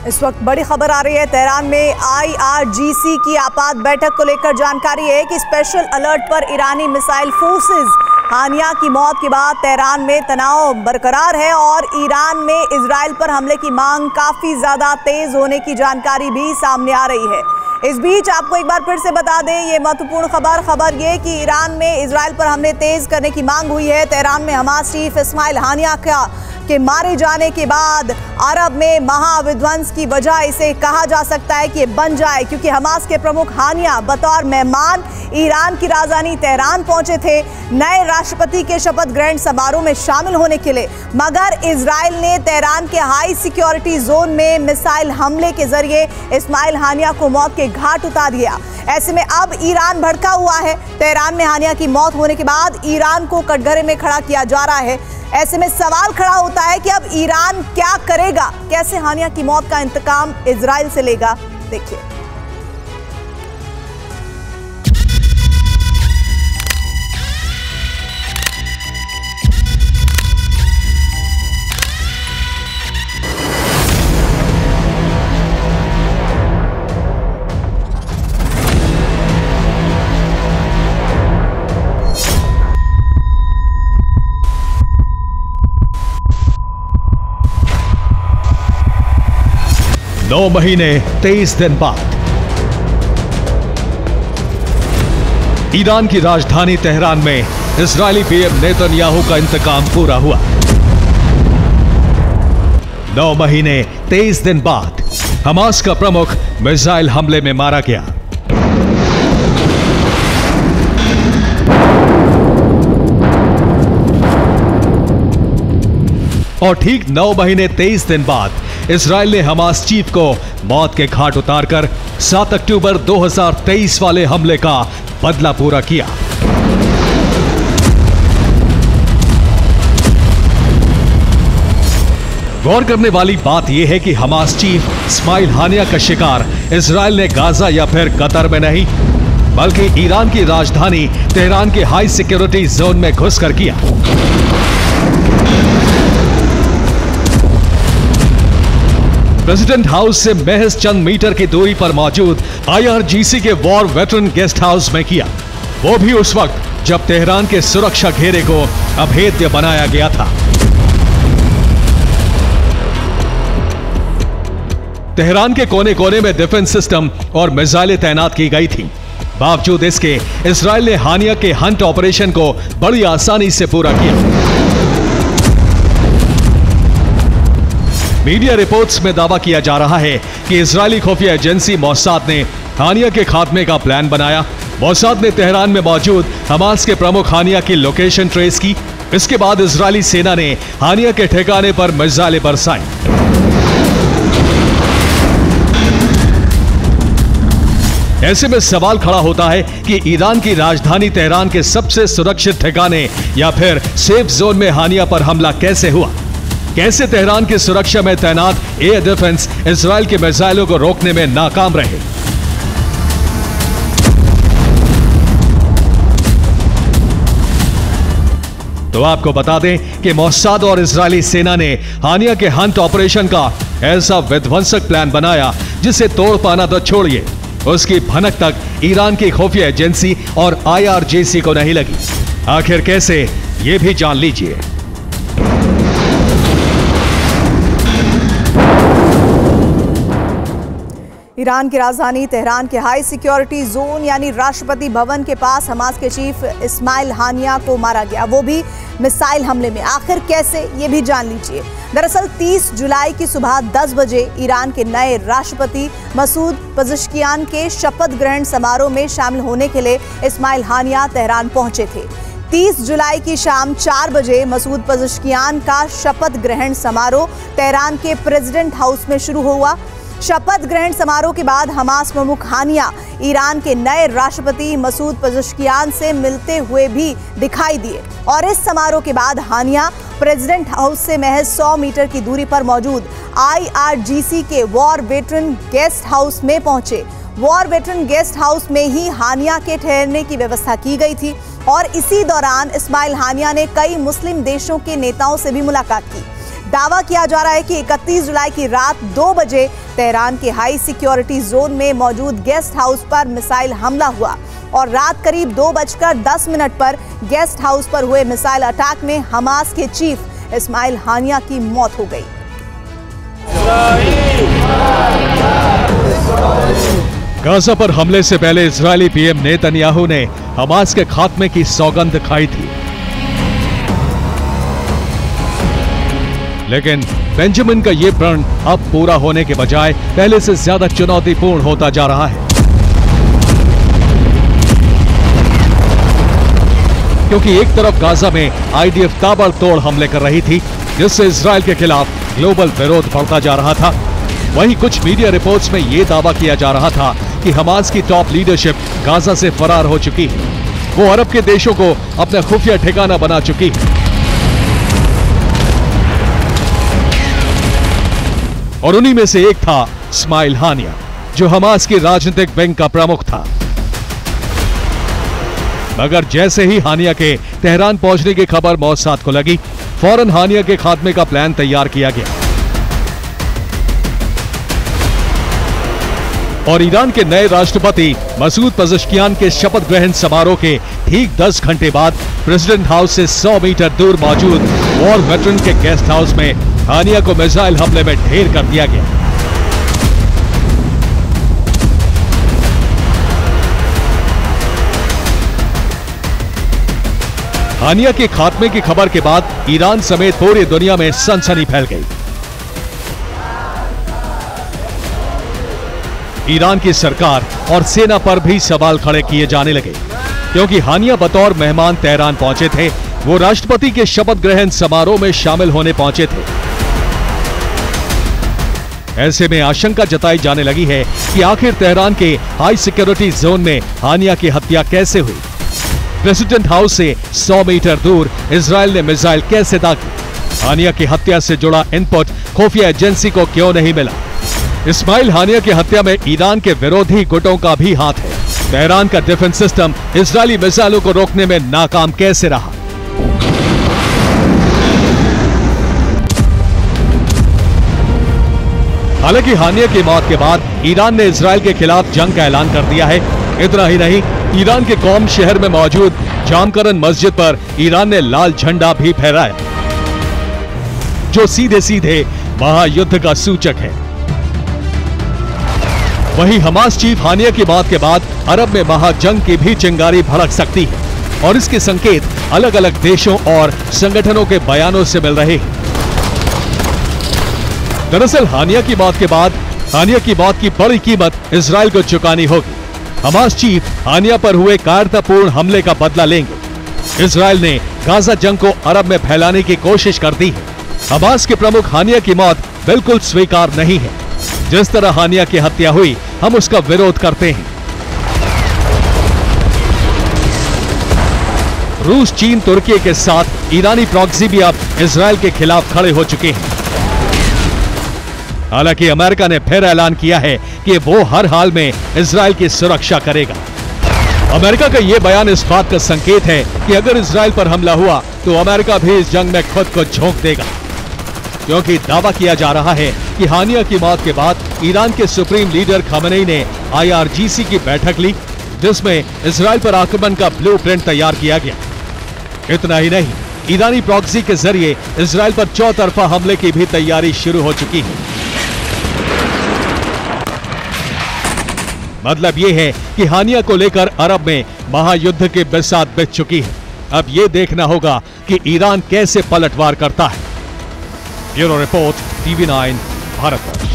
इस वक्त बड़ी खबर आ रही है। तेहरान में IRGC की आपात बैठक को लेकर जानकारी है कि स्पेशल अलर्ट पर ईरानी मिसाइल फोर्सेस। हानिया की मौत के बाद तेहरान में तनाव बरकरार है और ईरान में इजराइल पर हमले की मांग काफी ज्यादा तेज होने की जानकारी भी सामने आ रही है। इस बीच आपको एक बार फिर से बता दें, ये महत्वपूर्ण खबर ये कि ईरान में इजराइल पर हमले तेज करने की मांग हुई है। तेहरान में हमास चीफ इस्माइल हानिया के मारे जाने के बाद अरब में महाविध्वंस की वजह इसे कहा जा सकता है कि ये बन जाए, क्योंकि हमास के प्रमुख हानिया बतौर मेहमान ईरान की राजधानी तेहरान पहुंचे थे नए राष्ट्रपति के शपथ ग्रहण समारोह में शामिल होने के लिए, मगर इजराइल ने तेहरान के हाई सिक्योरिटी जोन में मिसाइल हमले के जरिए इस्माइल हानिया को मौत के घाट उतार दिया। ऐसे में अब ईरान भड़का हुआ है। तेहरान में हानिया की मौत होने के बाद ईरान को कटघरे में खड़ा किया जा रहा है। ऐसे में सवाल खड़ा होता है कि अब ईरान क्या करेगा, कैसे हानिया की मौत का इंतकाम इजराइल से लेगा। देखिए, नौ महीने 23 दिन बाद ईरान की राजधानी तेहरान में इजरायली पीएम नेतन्याहू का इंतकाम पूरा हुआ। 9 महीने 23 दिन बाद हमास का प्रमुख मिसाइल हमले में मारा गया। और ठीक 9 महीने 23 दिन बाद इजराइल ने हमास चीफ को मौत के घाट उतारकर 7 अक्टूबर 2023 वाले हमले का बदला पूरा किया। गौर करने वाली बात यह है कि हमास चीफ इस्माइल हानिया का शिकार इजराइल ने गाजा या फिर कतर में नहीं, बल्कि ईरान की राजधानी तेहरान के हाई सिक्योरिटी जोन में घुसकर किया। प्रेसिडेंट हाउस से महज चंद मीटर की दूरी पर मौजूद IRGC के वॉर वेटरन गेस्ट हाउस में किया, वो भी उस वक्त जब तेहरान के सुरक्षा घेरे को अभेद्य बनाया गया था। तेहरान के कोने कोने में डिफेंस सिस्टम और मिसाइलें तैनात की गई थी। बावजूद इसके इजराइल ने हानिया के हंट ऑपरेशन को बड़ी आसानी से पूरा किया। मीडिया रिपोर्ट्स में दावा किया जा रहा है कि इजरायली खुफिया एजेंसी मोसाद ने हानिया के खात्मे का प्लान बनाया। मोसाद ने तेहरान में मौजूद हमास के प्रमुख हानिया की लोकेशन ट्रेस की। इसके बाद इजरायली सेना ने हानिया के ठिकाने पर मिसाइलें बरसाई। ऐसे में सवाल खड़ा होता है कि ईरान की राजधानी तेहरान के सबसे सुरक्षित ठिकाने या फिर सेफ जोन में हानिया पर हमला कैसे हुआ? कैसे तेहरान की सुरक्षा में तैनात एयर डिफेंस इजराइल के मिसाइलों को रोकने में नाकाम रहे? तो आपको बता दें कि मोसाद और इजरायली सेना ने हानिया के हंट ऑपरेशन का ऐसा विध्वंसक प्लान बनाया जिसे तोड़ पाना तो छोड़िए, उसकी भनक तक ईरान की खुफिया एजेंसी और IRGC को नहीं लगी। आखिर कैसे, ये भी जान लीजिए। ईरान की राजधानी तेहरान के हाई सिक्योरिटी जोन यानी राष्ट्रपति भवन के पास हमास के चीफ इस्माइल हानिया को मारा गया, वो भी मिसाइल हमले में। आखिर कैसे, ये भी जान लीजिए। दरअसल 30 जुलाई की सुबह 10 बजे ईरान के नए राष्ट्रपति मसूद पज़ेश्कियान के शपथ ग्रहण समारोह में शामिल होने के लिए इस्माइल हानिया तेहरान पहुंचे थे। 30 जुलाई की शाम 4 बजे मसूद पज़ेश्कियान का शपथ ग्रहण समारोह तेहरान के प्रेसिडेंट हाउस में शुरू हुआ। शपथ ग्रहण समारोह के बाद हमास प्रमुख हानिया ईरान के नए राष्ट्रपति मसूद पज़ेश्कियान से मिलते हुए भी दिखाई दिए और इस समारोह के बाद हानिया प्रेसिडेंट हाउस से महज 100 मीटर की दूरी पर मौजूद IRGC के वॉर वेटरन गेस्ट हाउस में पहुंचे। वॉर वेटरन गेस्ट हाउस में ही हानिया के ठहरने की व्यवस्था की गई थी और इसी दौरान इस्माइल हानिया ने कई मुस्लिम देशों के नेताओं से भी मुलाकात की। दावा किया जा रहा है कि 31 जुलाई की रात 2 बजे तेहरान के हाई सिक्योरिटी जोन में मौजूद गेस्ट हाउस पर मिसाइल हमला हुआ और रात करीब 2:10 पर गेस्ट हाउस पर हुए मिसाइल अटैक में हमास के चीफ इस्माइल हानिया की मौत हो गई। गाजा पर हमले से पहले इजरायली पीएम नेतन्याहू ने हमास के खात्मे की सौगंध खाई थी, लेकिन बेंजामिन का यह प्रण अब पूरा होने के बजाय पहले से ज्यादा चुनौतीपूर्ण होता जा रहा है, क्योंकि एक तरफ गाजा में आईडीएफ ताबड़तोड़ हमले कर रही थी, जिससे इजरायल के खिलाफ ग्लोबल विरोध बढ़ता जा रहा था। वहीं कुछ मीडिया रिपोर्ट्स में यह दावा किया जा रहा था कि हमास की टॉप लीडरशिप गाजा से फरार हो चुकी है, वो अरब के देशों को अपना खुफिया ठिकाना बना चुकी है। और उन्हीं में से एक था इस्माइल हानिया, जो हमास की राजनीतिक विंग का प्रमुख था। मगर जैसे ही हानिया के तेहरान पहुंचने की खबर मौसाद को लगी, फौरन हानिया के खात्मे का प्लान तैयार किया गया और ईरान के नए राष्ट्रपति मसूद पेजेश्कियान के शपथ ग्रहण समारोह के ठीक 10 घंटे बाद प्रेसिडेंट हाउस से 100 मीटर दूर मौजूद वॉर वेटरन के गेस्ट हाउस में हानिया को मिसाइल हमले में ढेर कर दिया गया। हानिया के खात्मे की खबर के बाद ईरान समेत पूरी दुनिया में सनसनी फैल गई। ईरान की सरकार और सेना पर भी सवाल खड़े किए जाने लगे, क्योंकि हानिया बतौर मेहमान तेहरान पहुंचे थे। वो राष्ट्रपति के शपथ ग्रहण समारोह में शामिल होने पहुंचे थे। ऐसे में आशंका जताई जाने लगी है कि आखिर तेहरान के हाई सिक्योरिटी जोन में हानिया की हत्या कैसे हुई। प्रेसिडेंट हाउस से 100 मीटर दूर इजरायल ने मिसाइल कैसे दागी। हानिया की हत्या से जुड़ा इनपुट खुफिया एजेंसी को क्यों नहीं मिला। इस्माइल हानिया की हत्या में ईरान के विरोधी गुटों का भी हाथ है। तेहरान का डिफेंस सिस्टम इजरायली मिसाइलों को रोकने में नाकाम कैसे रहा। हालांकि हानिया की मौत के बाद ईरान ने इजरायल के खिलाफ जंग का ऐलान कर दिया है। इतना ही नहीं, ईरान के कौम शहर में मौजूद जामकरन मस्जिद पर ईरान ने लाल झंडा भी फहराया, जो सीधे सीधे महायुद्ध का सूचक है। वहीं हमास चीफ हानिया की मौत के बाद अरब में महाजंग की भी चिंगारी भड़क सकती है और इसके संकेत अलग अलग देशों और संगठनों के बयानों से मिल रहे हैं। दरअसल हानिया की मौत के बाद हानिया की मौत की बड़ी कीमत इजरायल को चुकानी होगी। हमास चीफ हानिया पर हुए कायरतापूर्ण हमले का बदला लेंगे। इजरायल ने गाजा जंग को अरब में फैलाने की कोशिश कर दी है। हमास के प्रमुख हानिया की मौत बिल्कुल स्वीकार नहीं है। जिस तरह हानिया की हत्या हुई, हम उसका विरोध करते हैं। रूस, चीन, तुर्की के साथ ईरानी प्रॉक्सी भी अब इजरायल के खिलाफ खड़े हो चुके हैं। हालांकि अमेरिका ने फिर ऐलान किया है कि वो हर हाल में इजरायल की सुरक्षा करेगा। अमेरिका का यह बयान इस बात का संकेत है कि अगर इजरायल पर हमला हुआ तो अमेरिका भी इस जंग में खुद को झोंक देगा, क्योंकि दावा किया जा रहा है कि हानिया की मौत के बाद ईरान के सुप्रीम लीडर खमेनी ने IRGC की बैठक ली, जिसमें इजरायल पर आक्रमण का ब्लूप्रिंट तैयार किया गया। इतना ही नहीं, ईरानी प्रॉक्सी के जरिए इजरायल पर चौतरफा हमले की भी तैयारी शुरू हो चुकी है। मतलब यह है कि हानिया को लेकर अरब में महायुद्ध की बिसात बिछ चुकी है। अब यह देखना होगा कि ईरान कैसे पलटवार करता है। Bureau report, TV9 Bharatvarsh.